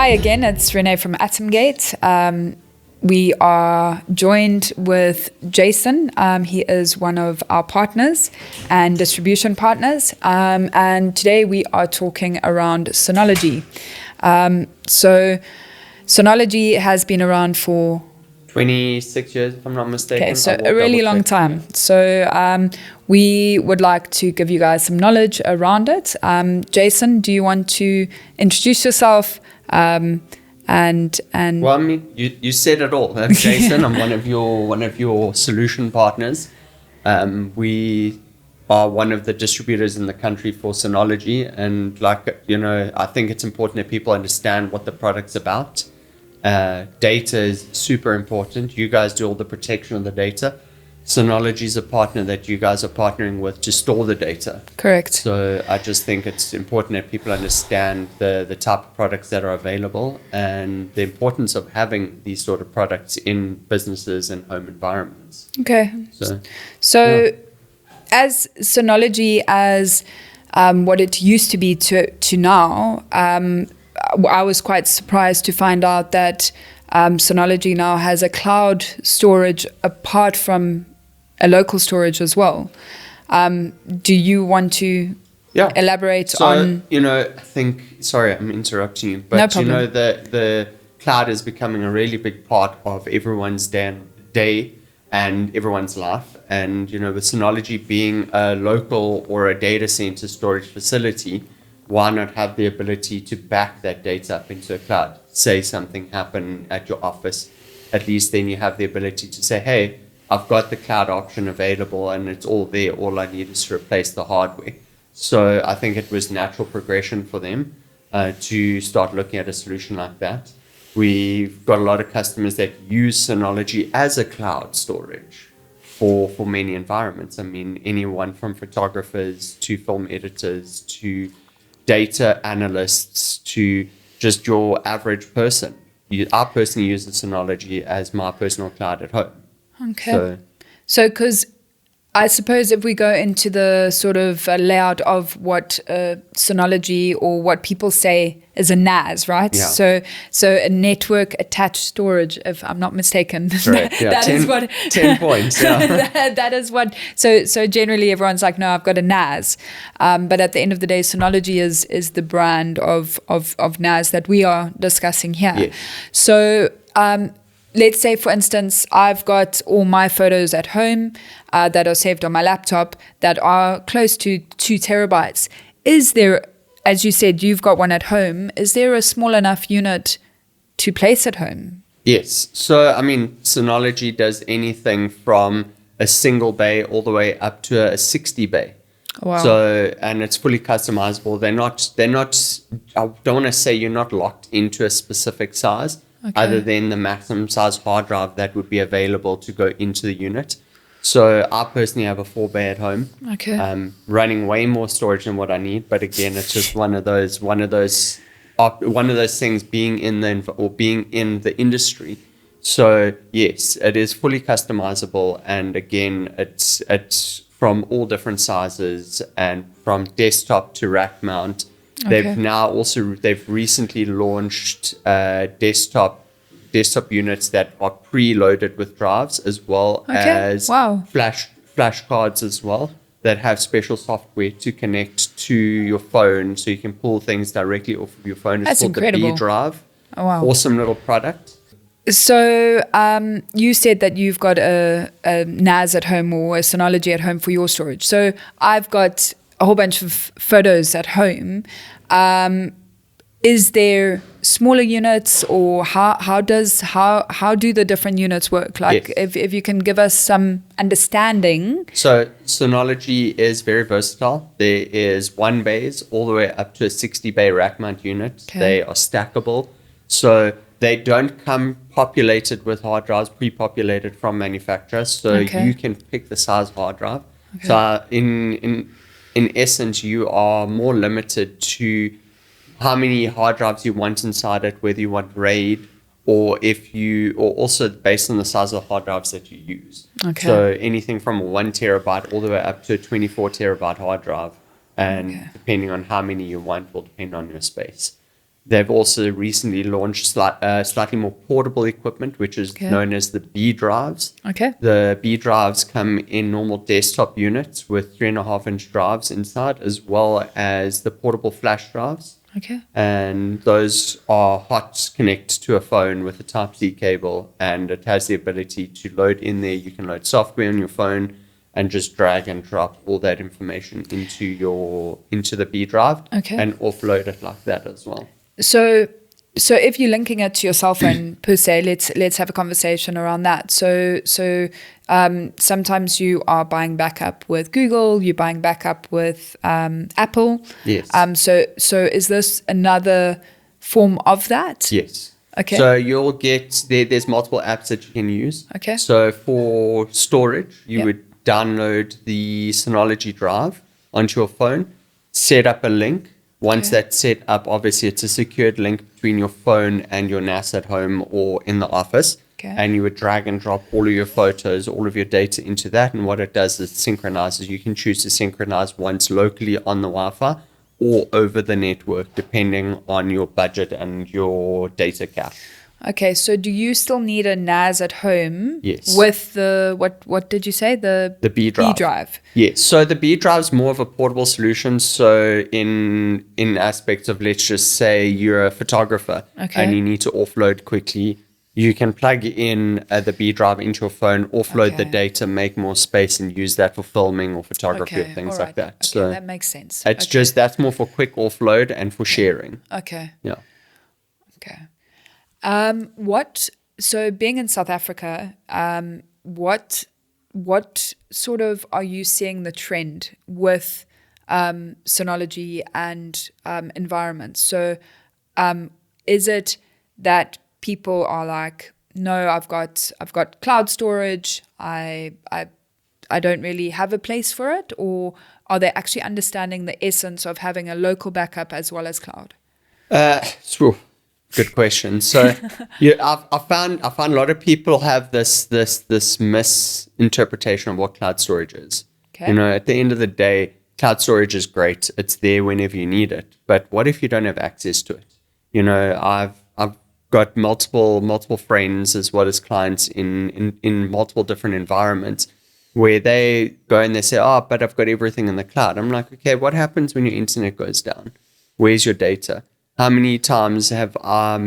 Hi again, it's Renee from AtomGate. We are joined with Jason. He is one of our partners and distribution partners. And today we are talking around Synology. So Synology has been around for 26 years, if I'm not mistaken. Okay, so a really long time. So we would like to give you guys some knowledge around it. Jason, do you want to introduce yourself? Well, I mean, you said it all. Jason, I'm one of your solution partners. We are one of the distributors in the country for Synology, and I think it's important that people understand what the product's about. Data is super important. You guys do all the protection of the data. Synology is a partner that you guys are partnering with to store the data. Correct. So I just think it's important that people understand the type of products that are available and the importance of having these sort of products in businesses and home environments. Okay. So as Synology, as what it used to be to now, I was quite surprised to find out that Synology now has a cloud storage apart from a local storage as well. Do you want to elaborate on? I think, sorry, I'm interrupting you, but no problem. the cloud is becoming a really big part of everyone's day and everyone's life. And, with Synology being a local or a data center storage facility, why not have the ability to back that data up into a cloud? Say something happened at your office, at least then you have the ability to say, hey, I've got the cloud option available and it's all there. All I need is to replace the hardware. So I think it was natural progression for them to start looking at a solution like that. We've got a lot of customers that use Synology as a cloud storage for many environments. I mean, anyone from photographers to film editors to data analysts to just your average person. I personally use the Synology as my personal cloud at home. Okay. So because I suppose if we go into the sort of layout of what Synology or what people say is a NAS, right? Yeah. So a network attached storage, if I'm not mistaken. Correct. Yeah. That is what 10 points. Yeah. that is what. So generally everyone's like, no, I've got a NAS. But at the end of the day, Synology is the brand of NAS that we are discussing here. Yes. So let's say, for instance, I've got all my photos at home that are saved on my laptop that are close to 2 terabytes. Is there, as you said, you've got one at home, is there a small enough unit to place at home? Yes. So, I mean, Synology does anything from a single bay all the way up to a 60 bay. Wow. So, and it's fully customizable. They're not, I don't want to say you're not locked into a specific size. Okay. Other than the maximum size hard drive that would be available to go into the unit. So I personally have a 4 bay at home. Okay. Running way more storage than what I need, but again, it's just one of those things being in the industry. So yes, it is fully customizable, and again, it's from all different sizes and from desktop to rack mount. Okay. They've recently launched desktop units that are preloaded with drives, as well as flash cards as well, that have special software to connect to your phone, so you can pull things directly off of your phone. It's called incredible. The B Drive. Oh, wow. Awesome little product. So you said that you've got a NAS at home or a Synology at home for your storage. So I've got a whole bunch of photos at home. Is there smaller units, or how do the different units work? Like, yes. if you can give us some understanding. So Synology is very versatile. There is 1 bays all the way up to a 60 bay rack mount unit. Okay. They are stackable. So they don't come populated with hard drives, pre-populated from manufacturers. So you can pick the size hard drive. Okay. So in essence, you are more limited to how many hard drives you want inside it, whether you want RAID or also based on the size of the hard drives that you use. Okay. So anything from 1 terabyte all the way up to a 24 terabyte hard drive. And depending on how many you want will depend on your space. They've also recently launched slightly more portable equipment, which is known as the B drives. Okay. The B drives come in normal desktop units with 3.5-inch drives inside, as well as the portable flash drives. Okay. And those are hot connect to a phone with a Type-C cable, and it has the ability to load in there. You can load software on your phone and just drag and drop all that information into the B drive, and offload it like that as well. So if you're linking it to your cell phone per se, let's have a conversation around that. So sometimes you are buying backup with Google, you're buying backup with Apple. Yes. So is this another form of that? Yes. Okay. So you'll get there's multiple apps that you can use. Okay. So for storage, you would download the Synology drive onto your phone, set up a link. Once that's set up, obviously it's a secured link between your phone and your NAS at home or in the office. Okay. And you would drag and drop all of your photos, all of your data into that. And what it does is it synchronizes. You can choose to synchronize once locally on the Wi-Fi or over the network, depending on your budget and your data cap. Okay, so do you still need a NAS at home? Yes. With the, what did you say? The B drive. B drive. Yes. So the B drive is more of a portable solution. So in aspects of, let's just say you're a photographer and you need to offload quickly, you can plug in the B drive into your phone, offload the data, make more space, and use that for filming or photography or things like that. Okay, So that makes sense. It's just, that's more for quick offload and for sharing. Okay. Yeah. Okay. So being in South Africa, what sort of are you seeing the trend with Synology and environments? So is it that people are like, no, I've got cloud storage, I don't really have a place for it, or are they actually understanding the essence of having a local backup as well as cloud? Good question. So, I found a lot of people have this misinterpretation of what cloud storage is. Okay. You know, at the end of the day, cloud storage is great. It's there whenever you need it. But what if you don't have access to it? You know, I've got multiple friends as well as clients in multiple different environments where they go and they say, oh, but I've got everything in the cloud. I'm like, okay, what happens when your internet goes down? Where's your data? How many times have I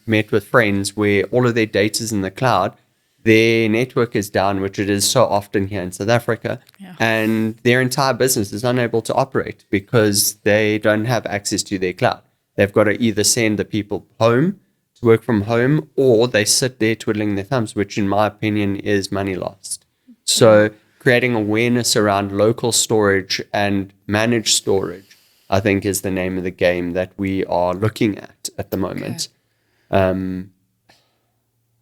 met with friends where all of their data is in the cloud, their network is down, which it is so often here in South Africa, and their entire business is unable to operate because they don't have access to their cloud. They've got to either send the people home to work from home, or they sit there twiddling their thumbs, which in my opinion is money lost. So creating awareness around local storage and managed storage, I think, is the name of the game that we are looking at the moment. Okay.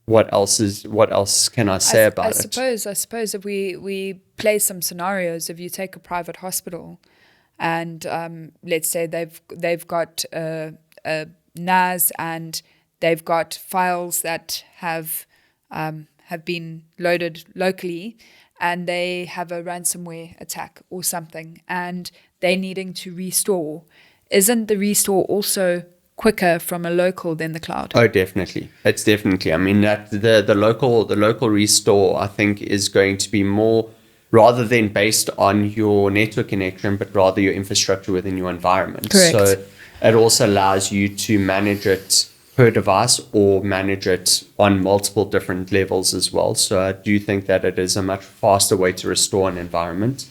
What else can I say about it? I suppose if we play some scenarios, if you take a private hospital and let's say they've got a NAS and they've got files that have been loaded locally, and they have a ransomware attack or something, and they're needing to restore, isn't the restore also quicker from a local than the cloud? Oh, definitely. It's definitely. I mean, that the local restore, I think, is going to be more, rather than based on your network connection, but rather your infrastructure within your environment. Correct. So it also allows you to manage it per device or manage it on multiple different levels as well. So I do think that it is a much faster way to restore an environment.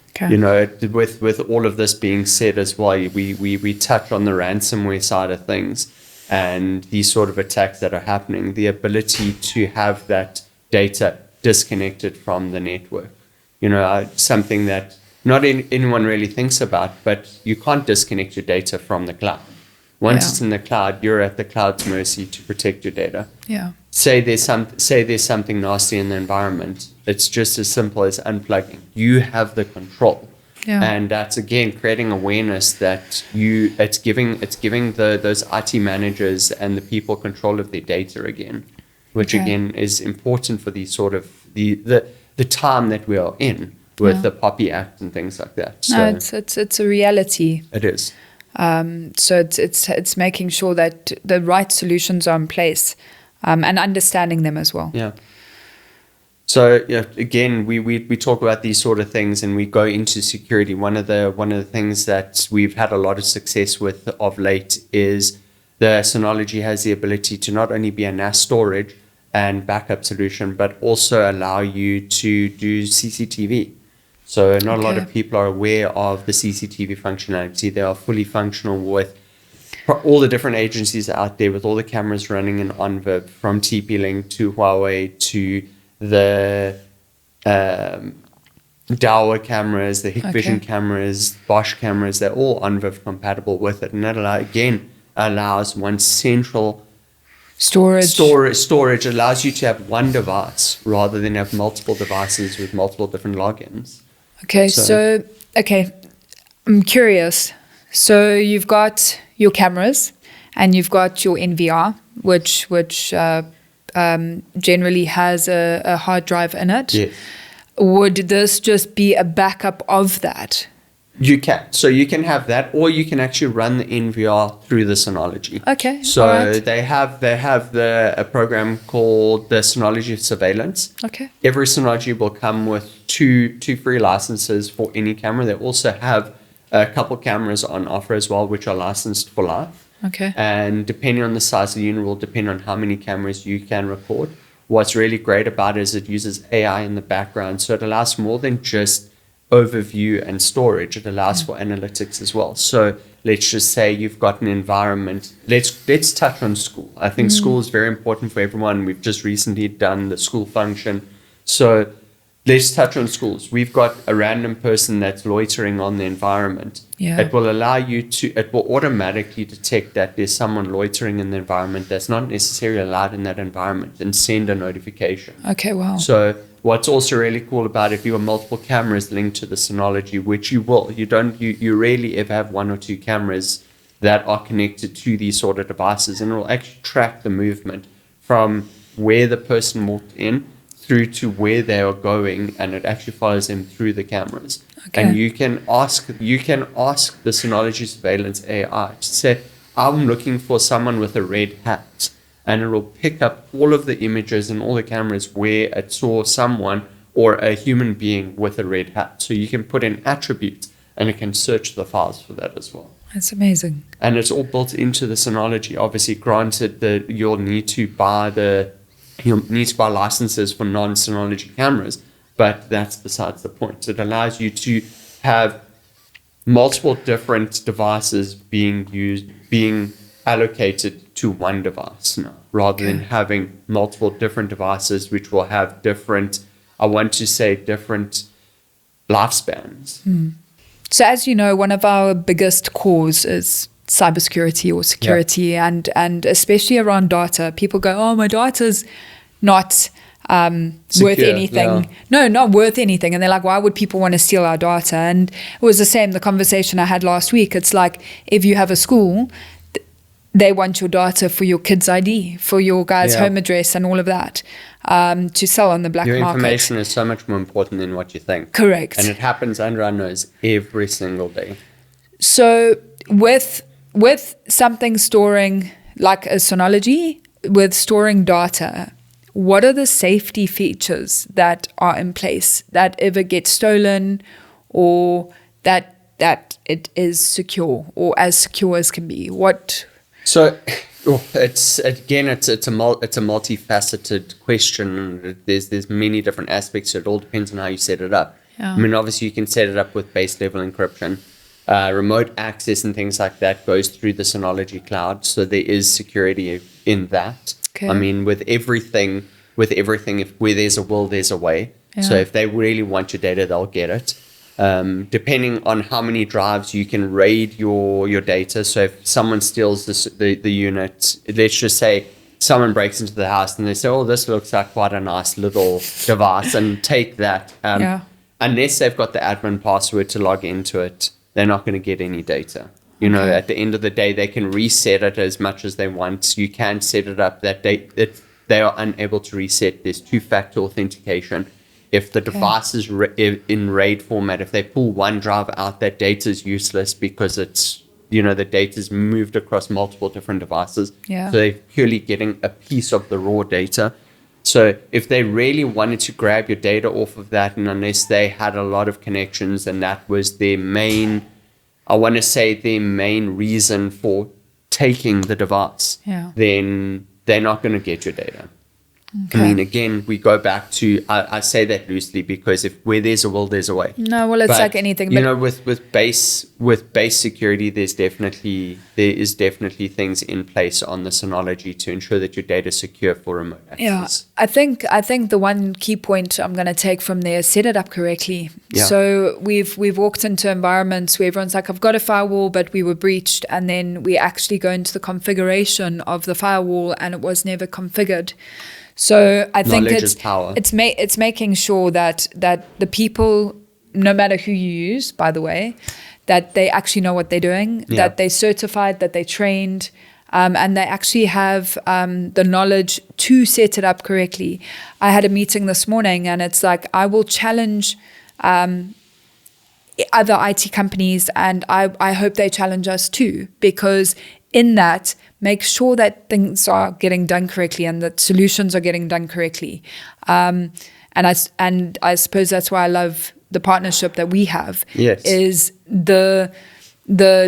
Okay. You know, with all of this being said as well, we touch on the ransomware side of things and these sort of attacks that are happening, the ability to have that data disconnected from the network. You know, something that not anyone really thinks about, but you can't disconnect your data from the cloud. Once it's in the cloud, you're at the cloud's mercy to protect your data. Yeah. Say there's something nasty in the environment. It's just as simple as unplugging. You have the control. Yeah. And that's again creating awareness that it's giving those IT managers and the people control of their data again, which again is important for the sort of the time that we are in with the Poppy Act and things like that. So no, it's a reality. It is. So it's making sure that the right solutions are in place, and understanding them as well. Yeah. So again, we talk about these sort of things, and we go into security. One of the things that we've had a lot of success with of late is the Synology has the ability to not only be a NAS storage and backup solution, but also allow you to do CCTV. So not a lot of people are aware of the CCTV functionality. They are fully functional with all the different agencies out there, with all the cameras running in OnVIP, from TP-Link to Huawei to the Dahua cameras, the Hikvision cameras, Bosch cameras. They're all OnVIP compatible with it. And that allows one central storage, allows you to have one device rather than have multiple devices with multiple different logins. So I'm curious. So you've got your cameras and you've got your NVR, which generally has a hard drive in it. Yes. Would this just be a backup of that? You can. So you can have that, or you can actually run the NVR through the Synology. Okay. So they have a program called the Synology Surveillance. Okay. Every Synology will come with two free licenses for any camera. They also have a couple cameras on offer as well, which are licensed for life. Okay. And depending on the size of the unit will depend on how many cameras you can record. What's really great about it is it uses AI in the background, so it allows more than just overview and storage. It allows for analytics as well. So let's just say you've got an environment. Let's touch on school. I think school is very important for everyone. We've just recently done the school function. So let's touch on schools. We've got a random person that's loitering on the environment. Yeah. It will automatically detect that there's someone loitering in the environment that's not necessarily allowed in that environment and send a notification. Okay, wow. So what's also really cool about if you have multiple cameras linked to the Synology, which you will, you rarely ever have one or two cameras that are connected to these sort of devices, and it will actually track the movement from where the person walked in through to where they are going, and it actually follows them through the cameras. Okay. And you can ask the Synology Surveillance AI to say, I'm looking for someone with a red hat, and it will pick up all of the images and all the cameras where it saw someone or a human being with a red hat. So you can put in attributes, and it can search the files for that as well. That's amazing. And it's all built into the Synology. Obviously, granted that you'll need to buy licenses for non-Synology cameras, but that's besides the point. It allows you to have multiple different devices being allocated to one device now, rather than having multiple different devices which will have different lifespans. So as you know, one of our biggest cores is cybersecurity or security, and especially around data. People go, oh, my data's not worth anything. Yeah. No, not worth anything. And they're like, why would people want to steal our data? And it was the same, the conversation I had last week. It's like, if you have a school, they want your data for your kid's ID, for your guy's home address and all of that, to sell on the black market. Your information is so much more important than what you think. Correct. And it happens under our nose every single day. So with something storing, like a Synology, with storing data, what are the safety features that are in place that ever get stolen, or that it is secure, or as secure as can be? So it's a multifaceted question. There's many different aspects. So it all depends on how you set it up. Yeah. I mean, obviously you can set it up with base level encryption. Remote access and things like that goes through the Synology cloud. So there is security in that. Okay. I mean, with everything, if where there's a will, there's a way. Yeah. So if they really want your data, they'll get it. Depending on how many drives, you can raid your data. So if someone steals the unit, let's just say someone breaks into the house and they say, oh, this looks like quite a nice little device, and take that. Unless they've got the admin password to log into it, they're not going to get any data. You know, at the end of the day, they can reset it as much as they want. You can set it up that they are unable to reset. There's two-factor authentication. If the device is in RAID format, if they pull one drive out, that data is useless because it's the data is moved across multiple different devices. Yeah. So they're purely getting a piece of the raw data. So if they really wanted to grab your data off of that, and unless they had a lot of connections and that was their main, I want to say their main reason for taking the device, then they're not going to get your data. Okay. I mean, again, we go back to, I say that loosely because where there's a will, there's a way. No, well, it's like anything. But with base security, there is definitely things in place on the Synology to ensure that your data is secure for remote access. Yeah, I think the one key point I'm going to take from there is set it up correctly. Yeah. So we've walked into environments where everyone's like, I've got a firewall, but we were breached, and then we actually go into the configuration of the firewall, and it was never configured. So I think it's making sure that the people, no matter who you use, by the way, that they actually know what they're doing, that they're certified, that they're trained, and they actually have the knowledge to set it up correctly. I had a meeting this morning, and it's like, I will challenge other IT companies, and I hope they challenge us too, because in that, make sure that things are getting done correctly and that solutions are getting done correctly. And I suppose that's why I love the partnership that we have. Yes. Is the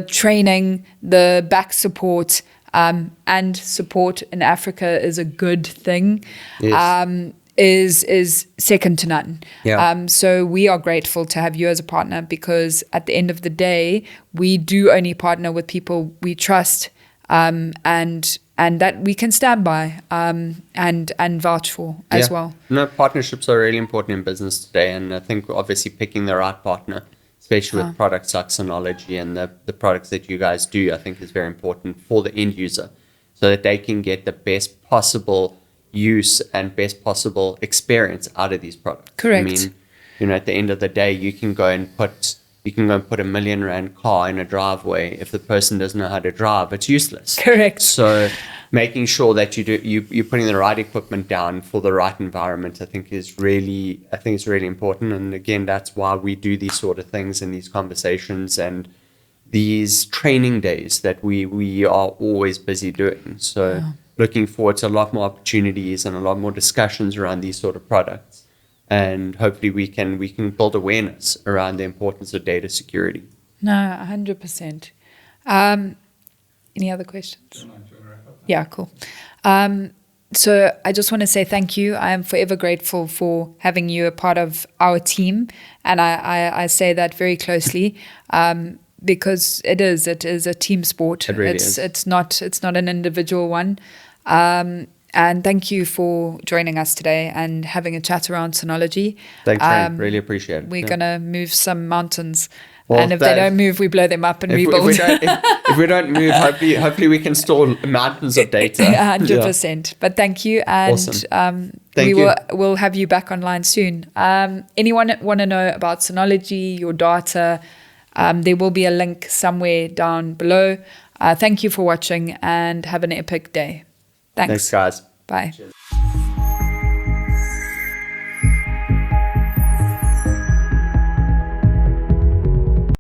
training, the back support, and support in Africa is a good thing. Yes. Is second to none. Yeah. So we are grateful to have you as a partner, because at the end of the day, we do only partner with people we trust, and that we can stand by, and vouch for as well. No, partnerships are really important in business today, and I think obviously picking the right partner, especially with products like Synology and the products that you guys do, I think is very important for the end user, so that they can get the best possible use and best possible experience out of these products. Correct. I mean, at the end of the day, you can go and put a R1 million car in a driveway. If the person doesn't know how to drive, it's useless. Correct. So making sure that you're putting the right equipment down for the right environment, I think is really important. And again, that's why we do these sort of things and these conversations and these training days that we are always busy doing. So looking forward to a lot more opportunities and a lot more discussions around these sort of products. And hopefully we can build awareness around the importance of data security. No, 100%. Any other questions? Yeah, cool. So I just want to say thank you. I am forever grateful for having you a part of our team. And I say that very closely, because it is a team sport. It really is. It's not an individual one. And thank you for joining us today and having a chat around Synology. Thanks, Ren. Really appreciate it. We're going to move some mountains. Well, and if they don't move, we blow them up and rebuild. If we don't move, hopefully we can store mountains of data. 100%. Yeah. But thank you. And awesome. We'll have you back online soon. Anyone want to know about Synology, your data, there will be a link somewhere down below. Thank you for watching and have an epic day. Thanks Thanks, guys. Bye. Cheers.